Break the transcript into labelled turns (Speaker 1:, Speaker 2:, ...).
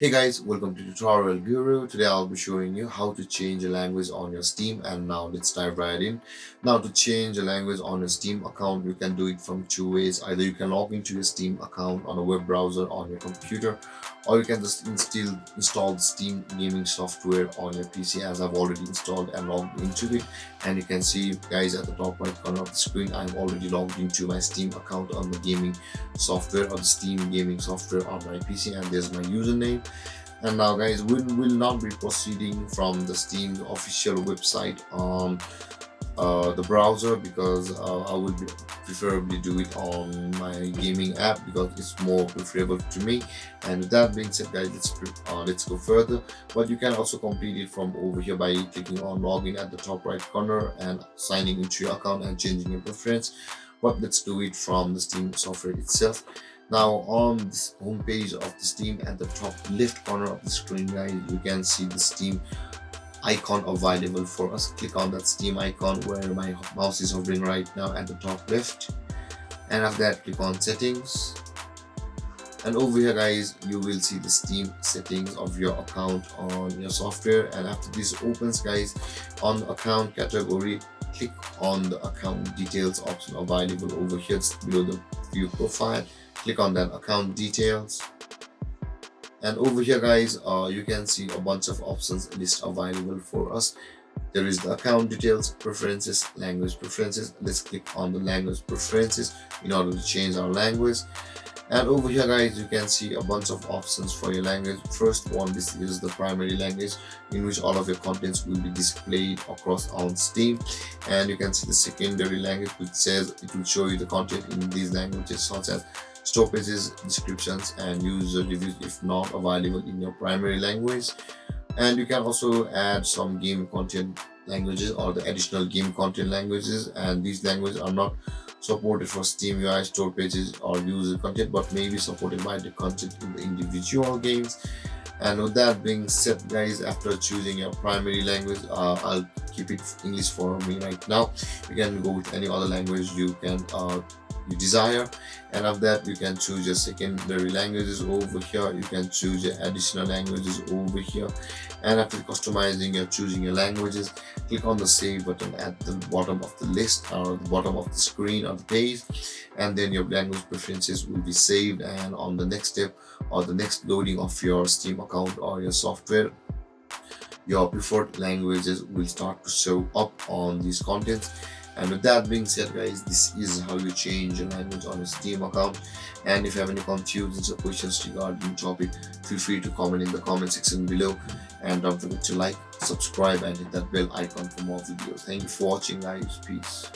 Speaker 1: Hey guys, welcome to Tutorial Guru. Today I'll be showing you how to change a language on your Steam, and now let's dive right in. Now to change a language on your Steam account, you can do it from two ways. Either you can log into your Steam account on a web browser on your computer, or you can just install the Steam gaming software on your PC, as I've already installed and logged into it. And you can see guys at the top right corner of the screen, I'm already logged into my Steam account on the gaming software or the Steam gaming software on my PC, and there's my username. And now guys, we will not be proceeding from the Steam official website on the browser, because I would preferably do it on my gaming app because it's more preferable to me. And with that being said guys, let's go further. But you can also complete it from over here by clicking on login at the top right corner and signing into your account and changing your preference. But let's do it from the Steam software itself. Now on this home page of the Steam, at the top left corner of the screen guys, you can see the Steam icon available for us. Click on that Steam icon where my mouse is hovering right now at the top left, and after that click on settings. And over here guys, you will see the Steam settings of your account on your software. And after this opens guys, on account category, click on the account details option available over here just below the view profile. Click on that account details, and over here guys, you can see a bunch of options list available for us. There is the account details, preferences, language preferences. Let's click on the language preferences in order to change our language. And over here guys, you can see a bunch of options for your language. First one, this is the primary language in which all of your contents will be displayed across on Steam. And you can see the secondary language, which says it will show you the content in these languages such as stoppages, descriptions and user reviews if not available in your primary language. And you can also add some game content languages or the additional game content languages, and these languages are not supported for Steam UI store pages or user content, but may be supported by the content in the individual games. And with that being said guys, after choosing your primary language, I'll keep it English for me right now. You can go with any other language you desire. And of that, you can choose your secondary languages over here. You can choose your additional languages over here. And after customizing or choosing your languages, click on the save button at the bottom of the list or the bottom of the screen or the page, and then your language preferences will be saved. And on the next step or the next loading of your Steam account or your software, your preferred languages will start to show up on these contents. And with that being said guys, this is how you change your language on a Steam account. And if you have any confusions or questions regarding the topic, feel free to comment in the comment section below. And don't forget to like, subscribe and hit that bell icon for more videos. Thank you for watching guys. Peace.